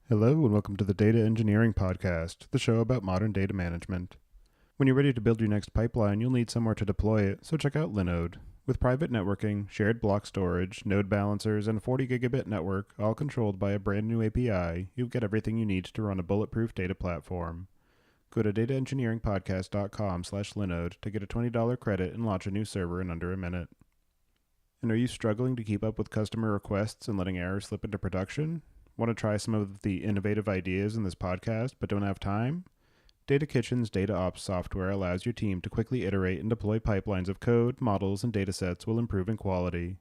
Hello and welcome to the Data Engineering Podcast, the show about modern data management. When you're ready to build your next pipeline, you'll need somewhere to deploy it, so check out Linode. With private networking, shared block storage, node balancers, and a 40 gigabit network, all controlled by a brand new API, you'll get everything you need to run a bulletproof data platform. Go to dataengineeringpodcast.com/Linode to get a $20 credit and launch a new server in under a minute. And are you struggling to keep up with customer requests and letting errors slip into production? Want to try some of the innovative ideas in this podcast but don't have time? Data Kitchen's Data Ops software allows your team to quickly iterate and deploy pipelines of code, models, and datasets while improving quality.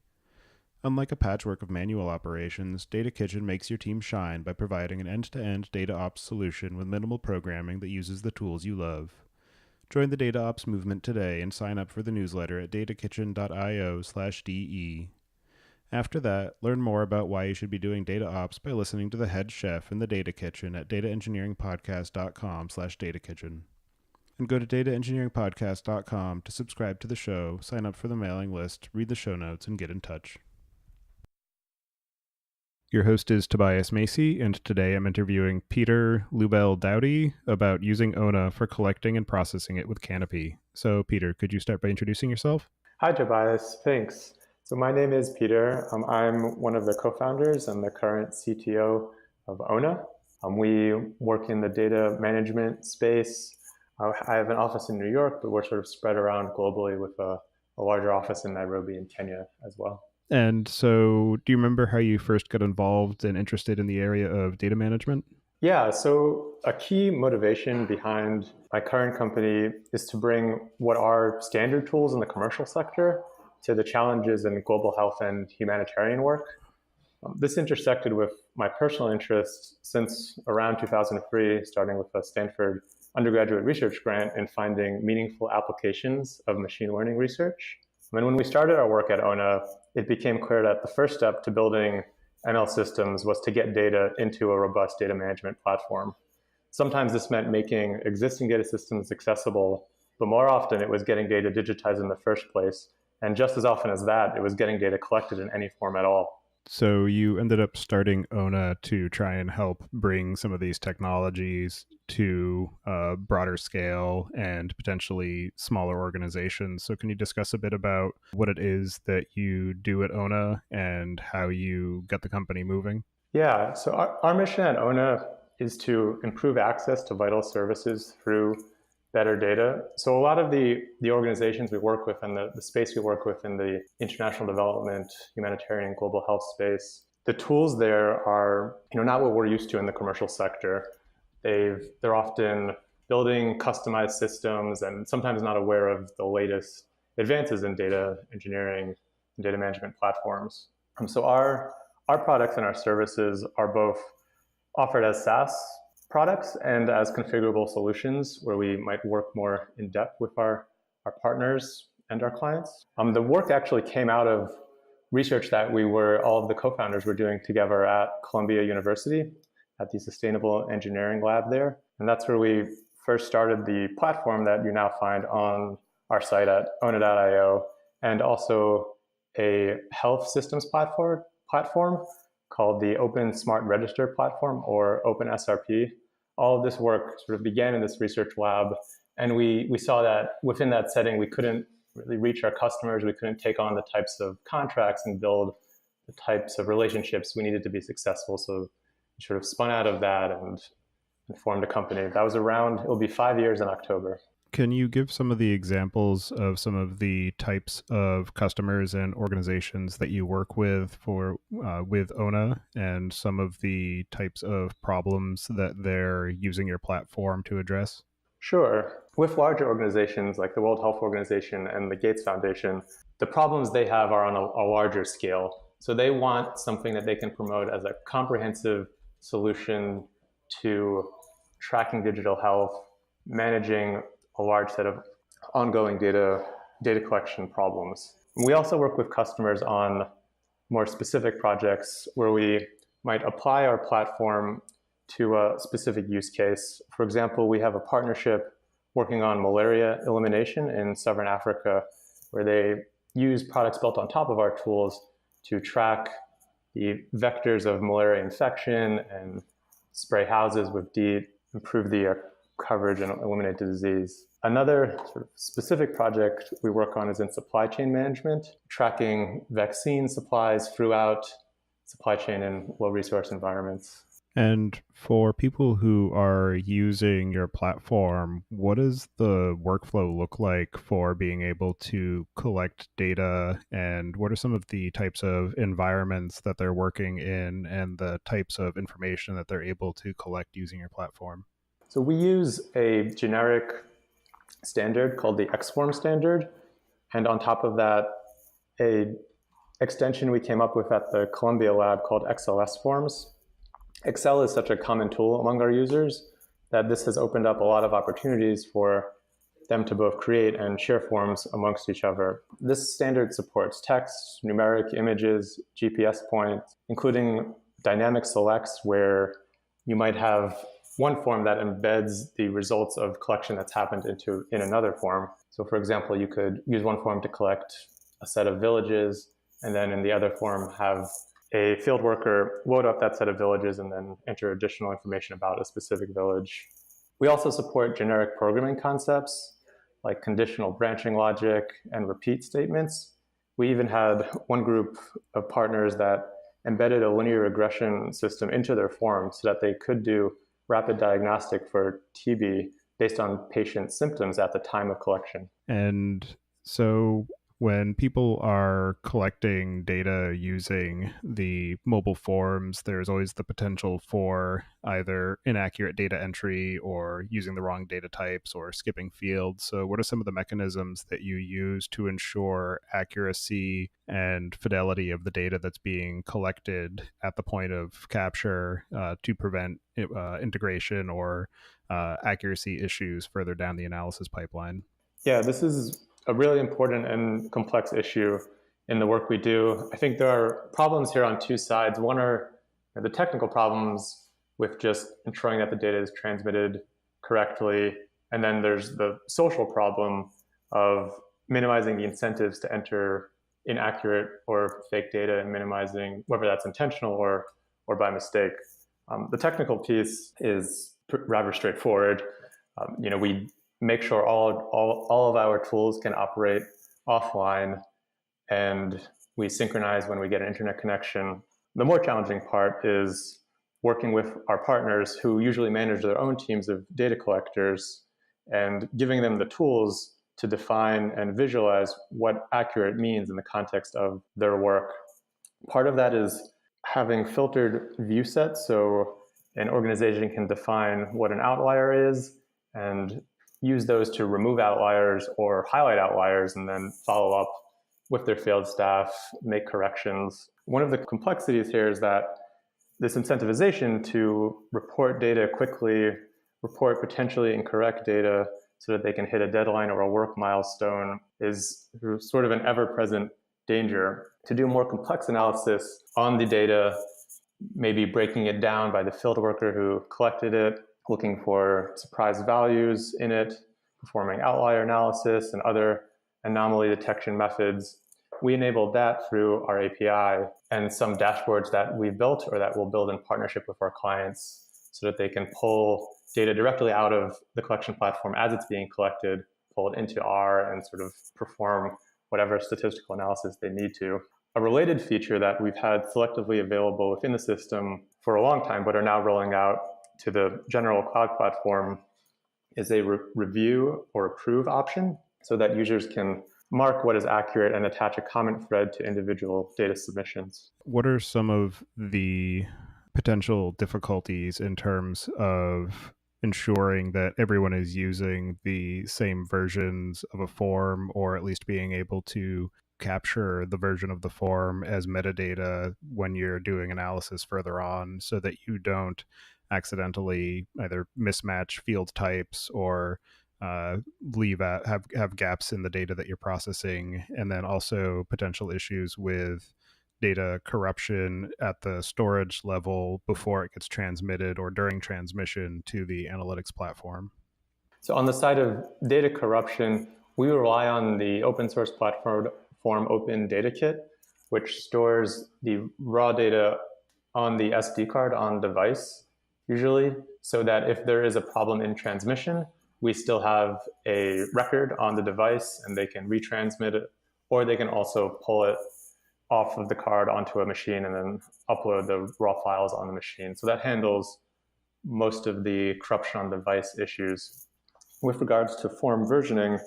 Unlike a patchwork of manual operations, Data Kitchen makes your team shine by providing an end-to-end data ops solution with minimal programming that uses the tools you love. Join the data ops movement today and sign up for the newsletter at datakitchen.io/DE. After that, learn more about why you should be doing data ops by listening to the head chef in the Data Kitchen at dataengineeringpodcast.com/datakitchen. And go to dataengineeringpodcast.com to subscribe to the show, sign up for the mailing list, read the show notes, and get in touch. Your host is Tobias Macy, and today I'm interviewing Peter Lubell-Doughtie about using Ona for collecting and processing it with Canopy. So, Peter, could you start by introducing yourself? Hi, Tobias. Thanks. So my name is Peter. I'm one of the co-founders and the current CTO of Ona. We work in the data management space. I have an office in New York, but we're sort of spread around globally with a larger office in Nairobi and Kenya as well. And so do you remember how you first got involved and interested in the area of data management? Yeah, so a key motivation behind my current company is to bring what are standard tools in the commercial sector to the challenges in global health and humanitarian work. This intersected with my personal interests since around 2003, starting with a Stanford undergraduate research grant in finding meaningful applications of machine learning research. And when we started our work at Ona, it became clear that the first step to building ML systems was to get data into a robust data management platform. Sometimes this meant making existing data systems accessible, but more often it was getting data digitized in the first place. And just as often as that, it was getting data collected in any form at all. So you ended up starting Ona to try and help bring some of these technologies to a broader scale and potentially smaller organizations. So can you discuss a bit about what it is that you do at Ona and how you got the company moving? Yeah, so our mission at Ona is to improve access to vital services through better data. So a lot of the organizations we work with and the space we work with in the international development, humanitarian, global health space, the tools there are not what we're used to in the commercial sector. They're often building customized systems and sometimes not aware of the latest advances in data engineering and data management platforms. So our products and our services are both offered as SaaS products and as configurable solutions where we might work more in depth with our partners and our clients. The work actually came out of research that all of the co-founders were doing together at Columbia University at the Sustainable Engineering Lab there. And that's where we first started the platform that you now find on our site at ona.io, and also a health systems platform called the Open Smart Register Platform, or OpenSRP. All of this work sort of began in this research lab, and we saw that within that setting, we couldn't really reach our customers. We couldn't take on the types of contracts and build the types of relationships we needed to be successful. So we sort of spun out of that and formed a company. That was it'll be 5 years in October. Can you give some of the examples of some of the types of customers and organizations that you work with with Ona, and some of the types of problems that they're using your platform to address? Sure. With larger organizations like the World Health Organization and the Gates Foundation, the problems they have are on a larger scale. So they want something that they can promote as a comprehensive solution to tracking digital health, managing a large set of ongoing data collection problems. We also work with customers on more specific projects where we might apply our platform to a specific use case. For example, we have a partnership working on malaria elimination in Southern Africa, where they use products built on top of our tools to track the vectors of malaria infection and spray houses with DEET, improve the coverage and eliminate the disease. Another sort of specific project we work on is in supply chain management, tracking vaccine supplies throughout supply chain in low resource environments. And for people who are using your platform, what does the workflow look like for being able to collect data? And what are some of the types of environments that they're working in and the types of information that they're able to collect using your platform? So we use a generic standard called the XForm standard. And on top of that, a extension we came up with at the Columbia lab called XLS forms. Excel is such a common tool among our users that this has opened up a lot of opportunities for them to both create and share forms amongst each other. This standard supports text, numeric images, GPS points, including dynamic selects where you might have one form that embeds the results of collection that's happened in another form. So for example, you could use one form to collect a set of villages, and then in the other form have a field worker load up that set of villages and then enter additional information about a specific village. We also support generic programming concepts like conditional branching logic and repeat statements. We even had one group of partners that embedded a linear regression system into their form so that they could do rapid diagnostic for TB based on patient symptoms at the time of collection. And so when people are collecting data using the mobile forms, there's always the potential for either inaccurate data entry or using the wrong data types or skipping fields. So what are some of the mechanisms that you use to ensure accuracy and fidelity of the data that's being collected at the point of capture to prevent integration or accuracy issues further down the analysis pipeline? Yeah, this is a really important and complex issue in the work we do. I think there are problems here on two sides. One are the technical problems with just ensuring that the data is transmitted correctly. And then there's the social problem of minimizing the incentives to enter inaccurate or fake data and minimizing whether that's intentional or by mistake. The technical piece is rather straightforward. We make sure all of our tools can operate offline, and we synchronize when we get an internet connection. The more challenging part is working with our partners who usually manage their own teams of data collectors and giving them the tools to define and visualize what accurate means in the context of their work. Part of that is having filtered view sets, so an organization can define what an outlier is and use those to remove outliers or highlight outliers and then follow up with their field staff, make corrections. One of the complexities here is that this incentivization to report data quickly, report potentially incorrect data so that they can hit a deadline or a work milestone is sort of an ever-present danger. To do more complex analysis on the data, maybe breaking it down by the field worker who collected it, looking for surprise values in it, performing outlier analysis and other anomaly detection methods. We enabled that through our API and some dashboards that we built or that we'll build in partnership with our clients so that they can pull data directly out of the collection platform as it's being collected, pull it into R and sort of perform whatever statistical analysis they need to. A related feature that we've had selectively available within the system for a long time, but are now rolling out to the general cloud platform, is a review or approve option so that users can mark what is accurate and attach a comment thread to individual data submissions. What are some of the potential difficulties in terms of ensuring that everyone is using the same versions of a form, or at least being able to capture the version of the form as metadata when you're doing analysis further on, so that you don't accidentally either mismatch field types or have gaps in the data that you're processing, and then also potential issues with data corruption at the storage level before it gets transmitted or during transmission to the analytics platform? So on the side of data corruption, we rely on the open source platform Open Data Kit, which stores the raw data on the SD card on device. usually, so that if there is a problem in transmission, we still have a record on the device and they can retransmit it, or they can also pull it off of the card onto a machine and then upload the raw files on the machine. So that handles most of the corruption on device issues. With regards to form versioning,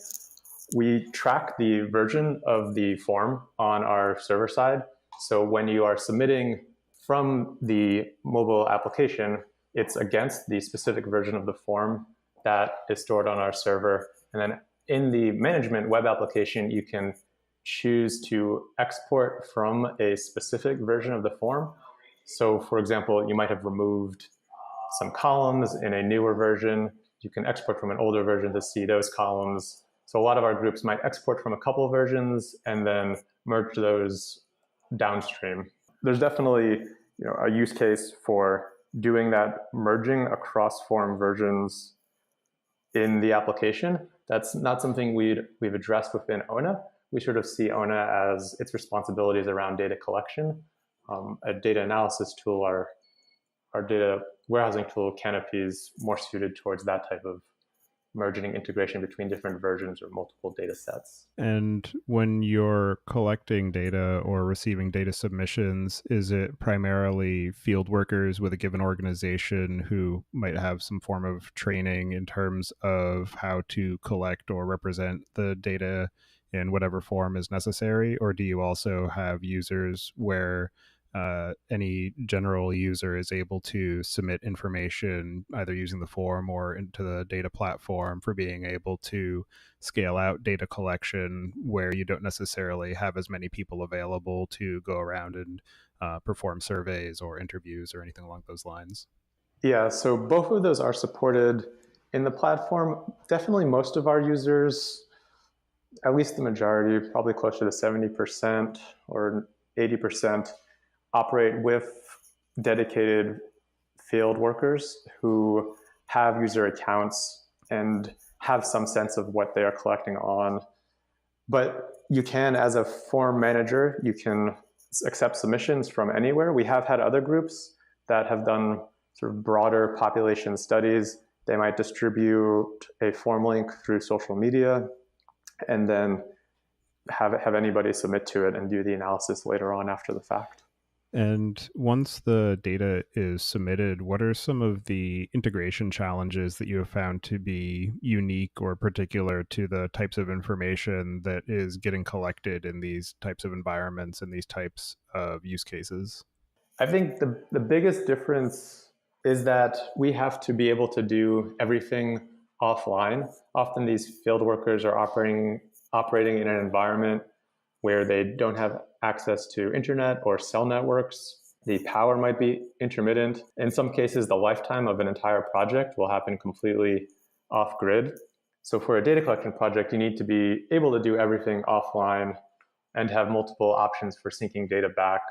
we track the version of the form on our server side. So when you are submitting from the mobile application, it's against the specific version of the form that is stored on our server. And then in the management web application, you can choose to export from a specific version of the form. So for example, you might have removed some columns in a newer version. You can export from an older version to see those columns. So a lot of our groups might export from a couple of versions and then merge those downstream. There's definitely a use case for doing that merging across form versions in the application. That's not something we've addressed within Ona. We sort of see Ona as its responsibilities around data collection. A data analysis tool, our data warehousing tool, Canopy, is more suited towards that type of merging integration between different versions or multiple data sets. And when you're collecting data or receiving data submissions, is it primarily field workers with a given organization who might have some form of training in terms of how to collect or represent the data in whatever form is necessary? Or do you also have users where any general user is able to submit information either using the form or into the data platform for being able to scale out data collection where you don't necessarily have as many people available to go around and perform surveys or interviews or anything along those lines? Yeah, so both of those are supported in the platform. Definitely most of our users, at least the majority, probably closer to 70% or 80%, operate with dedicated field workers who have user accounts and have some sense of what they are collecting on. But you can, as a form manager, you can accept submissions from anywhere. We have had other groups that have done sort of broader population studies. They might distribute a form link through social media and then have anybody submit to it and do the analysis later on after the fact. And once the data is submitted, what are some of the integration challenges that you have found to be unique or particular to the types of information that is getting collected in these types of environments and these types of use cases? I think the biggest difference is that we have to be able to do everything offline. Often these field workers are operating in an environment where they don't have access to internet or cell networks. The power might be intermittent. In some cases, the lifetime of an entire project will happen completely off grid. So for a data collection project, you need to be able to do everything offline and have multiple options for syncing data back,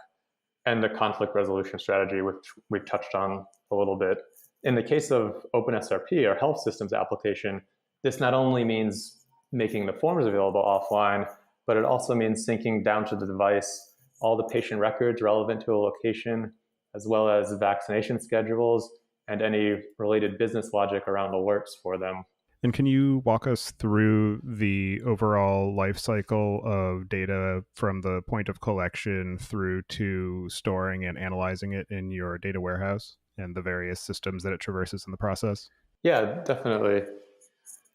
and the conflict resolution strategy, which we've touched on a little bit. In the case of OpenSRP, our health systems application, this not only means making the forms available offline, but it also means syncing down to the device all the patient records relevant to a location, as well as vaccination schedules and any related business logic around alerts for them. And can you walk us through the overall life cycle of data from the point of collection through to storing and analyzing it in your data warehouse and the various systems that it traverses in the process? Yeah, definitely.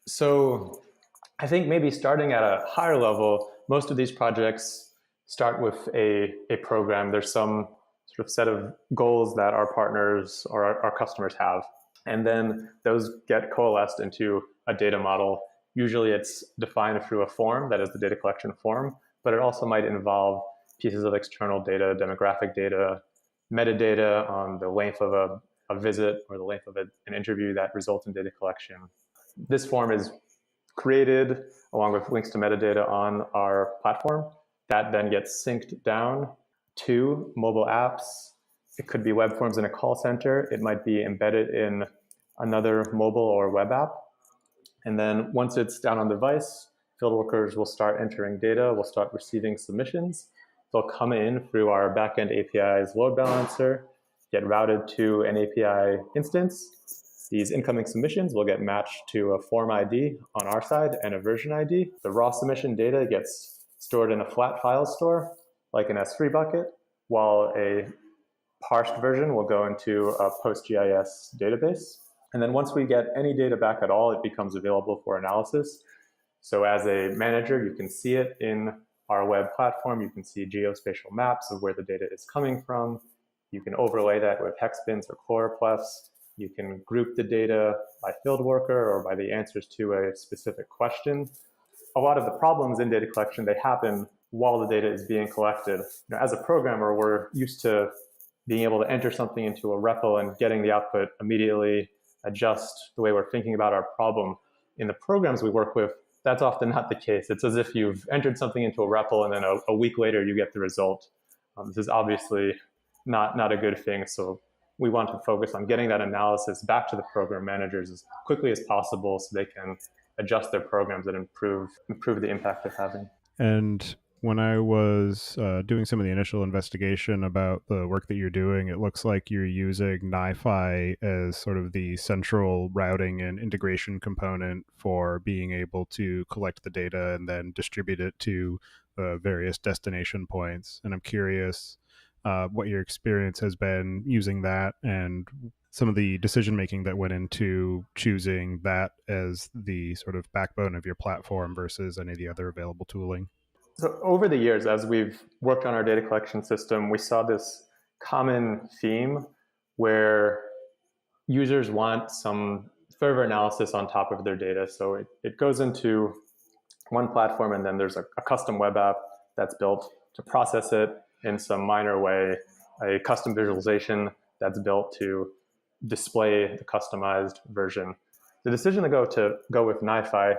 So I think maybe starting at a higher level, most of these projects start with a program. There's some sort of set of goals that our partners or our customers have. And then those get coalesced into a data model. Usually it's defined through a form, that is the data collection form, but it also might involve pieces of external data, demographic data, metadata on the length of a visit or the length of an interview that results in data collection. This form is created along with links to metadata on our platform. That then gets synced down to mobile apps. It could be web forms in a call center. It might be embedded in another mobile or web app. And then once it's down on the device, field workers will start entering data, will start receiving submissions. They'll come in through our backend API's load balancer, get routed to an API instance. These incoming submissions will get matched to a form ID on our side and a version ID. The raw submission data gets stored in a flat file store, like an S3 bucket, while a parsed version will go into a PostGIS database. And then once we get any data back at all, it becomes available for analysis. So as a manager, you can see it in our web platform. You can see geospatial maps of where the data is coming from. You can overlay that with hex bins or chloroplasts. You can group the data by field worker or by the answers to a specific question. A lot of the problems in data collection, they happen while the data is being collected. As a programmer, we're used to being able to enter something into a REPL and getting the output immediately, adjust the way we're thinking about our problem. In the programs we work with, that's often not the case. It's as if you've entered something into a REPL and then a week later you get the result. This is obviously not a good thing. So we want to focus on getting that analysis back to the program managers as quickly as possible so they can adjust their programs and improve the impact they're having. And when I was doing some of the initial investigation about the work that you're doing, it looks like you're using NiFi as sort of the central routing and integration component for being able to collect the data and then distribute it to various destination points. And I'm curious what your experience has been using that and some of the decision making that went into choosing that as the sort of backbone of your platform versus any of the other available tooling. So over the years, as we've worked on our data collection system, we saw this common theme where users want some further analysis on top of their data. So it goes into one platform, and then there's a custom web app that's built to process it in some minor way, a custom visualization that's built to display the customized version. The decision to go with NiFi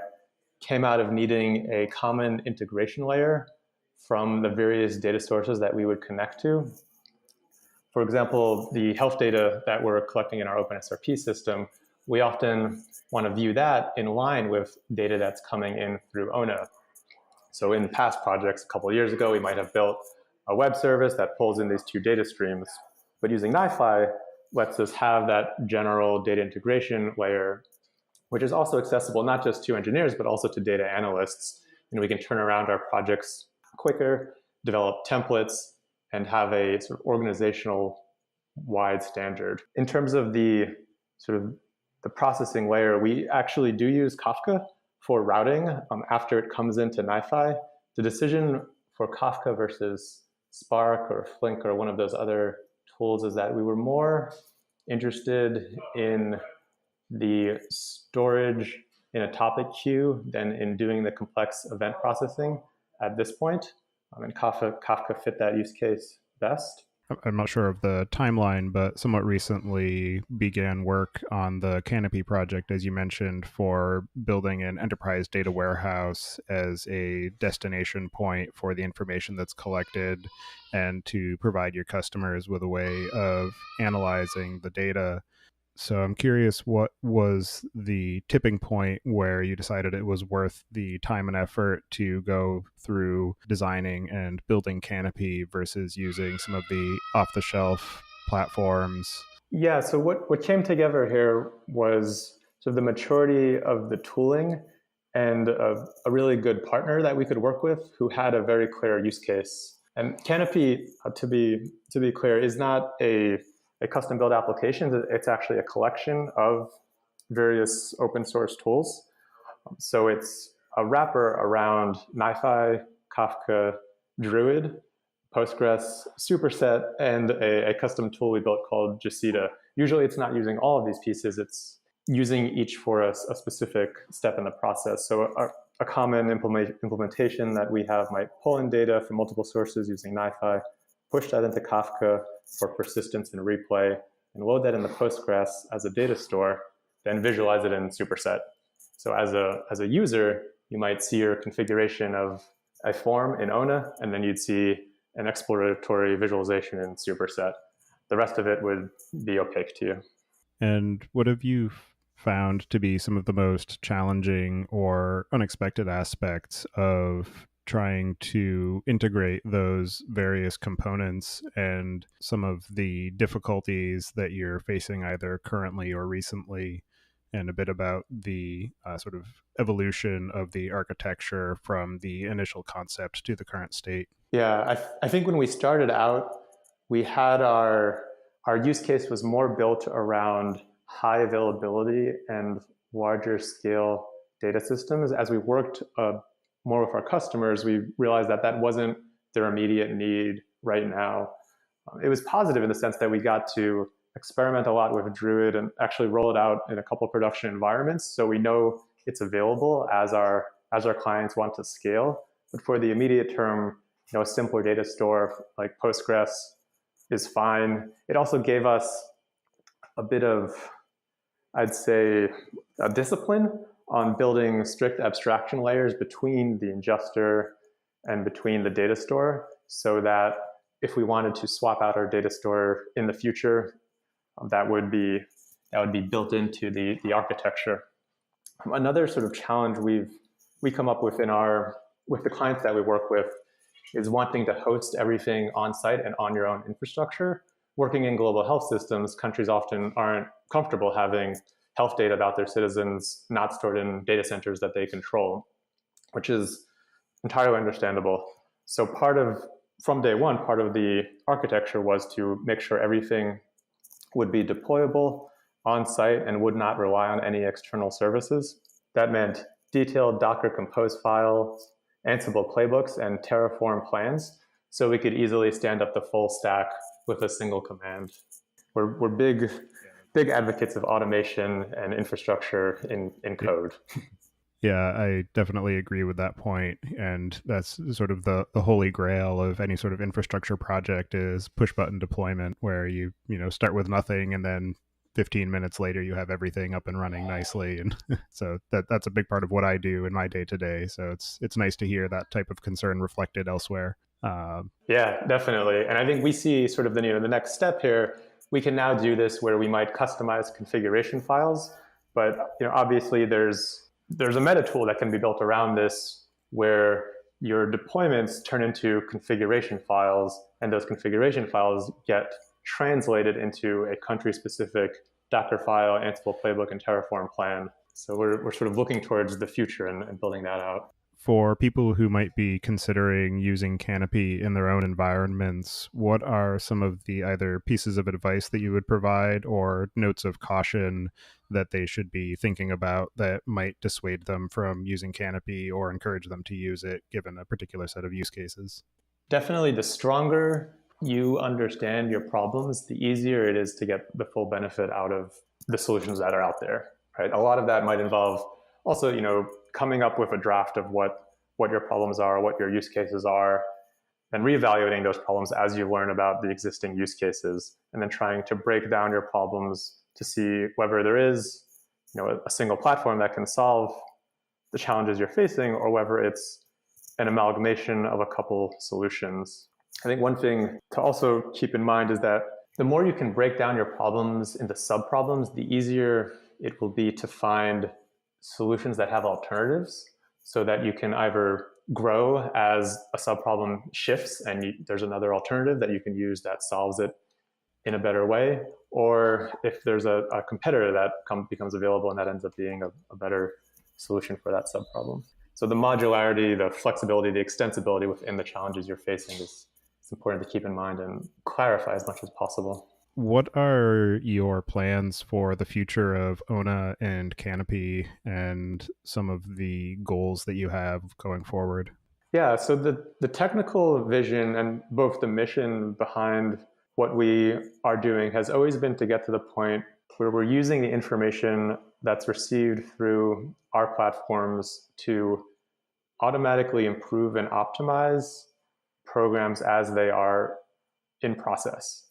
came out of needing a common integration layer from the various data sources that we would connect to. For example, the health data that we're collecting in our OpenSRP system, we often want to view that in line with data that's coming in through Ona. So in past projects, a couple of years ago, we might have built a web service that pulls in these two data streams. But using NiFi lets us have that general data integration layer, which is also accessible not just to engineers, but also to data analysts. And we can turn around our projects quicker, develop templates, and have a sort of organizational wide standard. In terms of the sort of the processing layer, we actually do use Kafka for routing after it comes into NiFi. The decision for Kafka versus Spark or Flink or one of those other tools is that we were more interested in the storage in a topic queue than in doing the complex event processing at this point. And Kafka fit that use case best. I'm not sure of the timeline, but somewhat recently began work on the Canopy project, as you mentioned, for building an enterprise data warehouse as a destination point for the information that's collected and to provide your customers with a way of analyzing the data. So I'm curious, what was the tipping point where you decided it was worth the time and effort to go through designing and building Canopy versus using some of the off-the-shelf platforms? Yeah, so what came together here was sort of the maturity of the tooling and a really good partner that we could work with who had a very clear use case. And Canopy, to be clear, is not a custom built application. It's actually a collection of various open source tools. So it's a wrapper around NiFi, Kafka, Druid, Postgres, Superset, and a custom tool we built called Jaceta. Usually it's not using all of these pieces. It's using each for a specific step in the process. So a common implementation that we have might pull in data from multiple sources using NiFi, push that into Kafka for persistence and replay, and load that in the Postgres as a data store, then visualize it in Superset. So as a user, you might see your configuration of a form in Ona, and then you'd see an exploratory visualization in Superset. The rest of it would be opaque to you. And what have you found to be some of the most challenging or unexpected aspects of trying to integrate those various components and some of the difficulties that you're facing either currently or recently, and a bit about the sort of evolution of the architecture from the initial concept to the current state. Yeah, I think when we started out, we had our use case was more built around high availability and larger scale data systems. As we worked more with our customers, we realized that that wasn't their immediate need right now. It was positive in the sense that we got to experiment a lot with Druid and actually roll it out in a couple of production environments. So we know it's available as our clients want to scale. But for the immediate term, a simpler data store like Postgres is fine. It also gave us a bit of, I'd say, a discipline on building strict abstraction layers between the ingester and between the data store, so that if we wanted to swap out our data store in the future, that would be built into the architecture. Another sort of challenge we come up with with the clients that we work with is wanting to host everything on site and on your own infrastructure. Working in global health systems, countries often aren't comfortable having health data about their citizens not stored in data centers that they control, which is entirely understandable. So from day one, part of the architecture was to make sure everything would be deployable on site and would not rely on any external services. That meant detailed Docker Compose files, Ansible playbooks, and Terraform plans, so we could easily stand up the full stack with a single command. We're big advocates of automation and infrastructure in code. Yeah, I definitely agree with that point. And that's sort of the holy grail of any sort of infrastructure project is push button deployment, where you start with nothing and then 15 minutes later you have everything up and running nicely. And so that's a big part of what I do in my day to day. So it's nice to hear that type of concern reflected elsewhere. Yeah, definitely. And I think we see sort of the next step here. We can now do this where we might customize configuration files, but obviously there's a meta tool that can be built around this where your deployments turn into configuration files, and those configuration files get translated into a country-specific Docker file, Ansible playbook, and Terraform plan. So we're sort of looking towards the future and building that out. For people who might be considering using Canopy in their own environments, what are some of the either pieces of advice that you would provide or notes of caution that they should be thinking about that might dissuade them from using Canopy or encourage them to use it given a particular set of use cases? Definitely, the stronger you understand your problems, the easier it is to get the full benefit out of the solutions that are out there, right? A lot of that might involve also, coming up with a draft of what your problems are, what your use cases are, and reevaluating those problems as you learn about the existing use cases, and then trying to break down your problems to see whether there is, a single platform that can solve the challenges you're facing, or whether it's an amalgamation of a couple solutions. I think one thing to also keep in mind is that the more you can break down your problems into sub-problems, the easier it will be to find solutions that have alternatives, so that you can either grow as a sub-problem shifts and there's another alternative that you can use that solves it in a better way, or if there's a competitor that becomes available and that ends up being a better solution for that sub-problem. So the modularity, the flexibility, the extensibility within the challenges you're facing is important to keep in mind and clarify as much as possible. What are your plans for the future of Ona and Canopy and some of the goals that you have going forward? Yeah, so the technical vision and both the mission behind what we are doing has always been to get to the point where we're using the information that's received through our platforms to automatically improve and optimize programs as they are in process.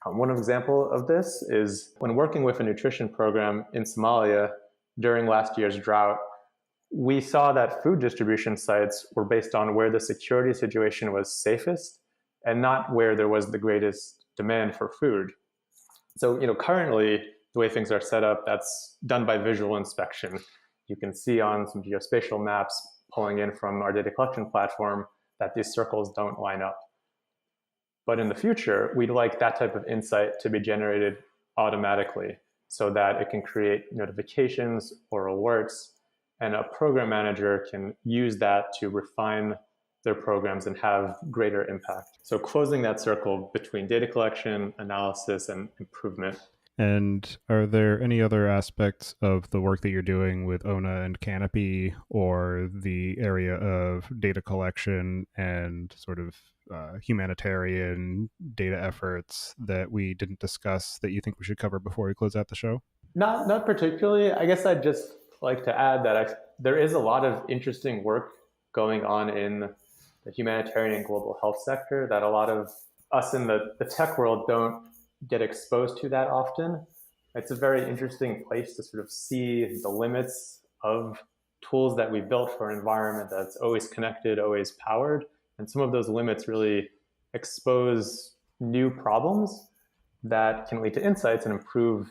One example of this is when working with a nutrition program in Somalia during last year's drought, we saw that food distribution sites were based on where the security situation was safest and not where there was the greatest demand for food. So, currently, the way things are set up, that's done by visual inspection. You can see on some geospatial maps pulling in from our data collection platform, that these circles don't line up. But in the future, we'd like that type of insight to be generated automatically so that it can create notifications or alerts, and a program manager can use that to refine their programs and have greater impact. So closing that circle between data collection, analysis, and improvement. And are there any other aspects of the work that you're doing with Ona and Canopy, or the area of data collection and sort of humanitarian data efforts that we didn't discuss that you think we should cover before we close out the show? Not particularly. I guess I'd just like to add that there is a lot of interesting work going on in the humanitarian and global health sector that a lot of us in the tech world don't get exposed to that often. It's a very interesting place to sort of see the limits of tools that we built for an environment that's always connected, always powered. And some of those limits really expose new problems that can lead to insights and improve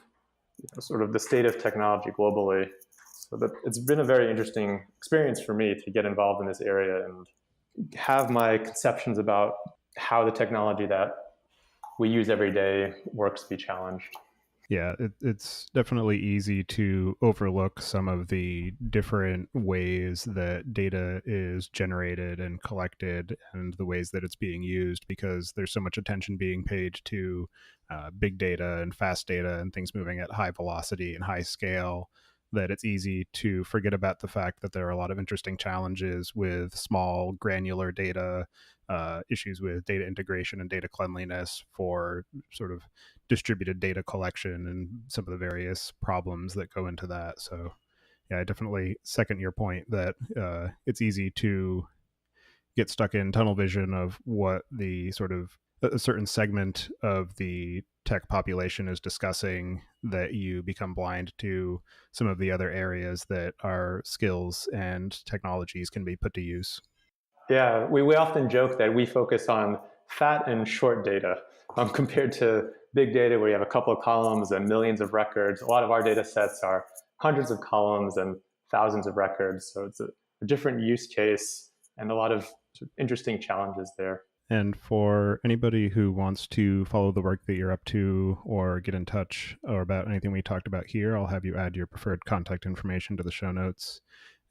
sort of the state of technology globally. So it's been a very interesting experience for me to get involved in this area and have my conceptions about how the technology that we use every day works be challenged. Yeah, it's definitely easy to overlook some of the different ways that data is generated and collected and the ways that it's being used, because there's so much attention being paid to big data and fast data and things moving at high velocity and high scale, that it's easy to forget about the fact that there are a lot of interesting challenges with small granular data, issues with data integration and data cleanliness for sort of distributed data collection and some of the various problems that go into that. So yeah, I definitely second your point that it's easy to get stuck in tunnel vision of what the sort of a certain segment of the tech population is discussing, that you become blind to some of the other areas that our skills and technologies can be put to use. Yeah, we often joke that we focus on fat and short data compared to big data where you have a couple of columns and millions of records. A lot of our data sets are hundreds of columns and thousands of records. So it's a different use case and a lot of interesting challenges there. And for anybody who wants to follow the work that you're up to or get in touch or about anything we talked about here, I'll have you add your preferred contact information to the show notes.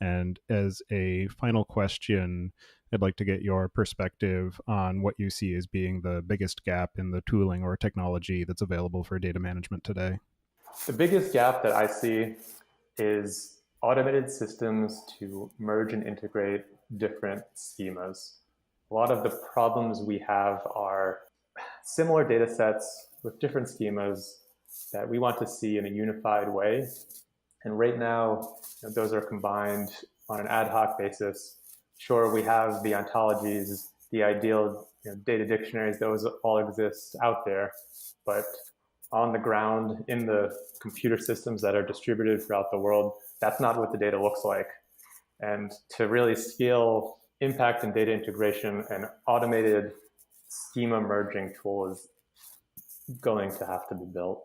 And as a final question, I'd like to get your perspective on what you see as being the biggest gap in the tooling or technology that's available for data management today. The biggest gap that I see is automated systems to merge and integrate different schemas. A lot of the problems we have are similar data sets with different schemas that we want to see in a unified way. And right now, those are combined on an ad hoc basis. Sure, we have the ontologies, the ideal data dictionaries, those all exist out there. But on the ground, in the computer systems that are distributed throughout the world, that's not what the data looks like. And to really scale impact and data integration, an automated schema merging tool is going to have to be built.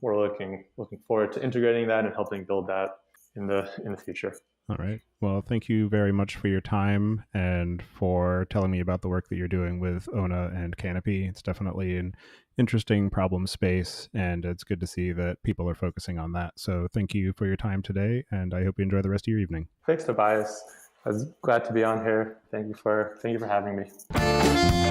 We're looking forward to integrating that and helping build that in the future. All right. Well, thank you very much for your time and for telling me about the work that you're doing with Ona and Canopy. It's definitely an interesting problem space, and it's good to see that people are focusing on that. So thank you for your time today, and I hope you enjoy the rest of your evening. Thanks, Tobias. I was glad to be on here. Thank you for having me.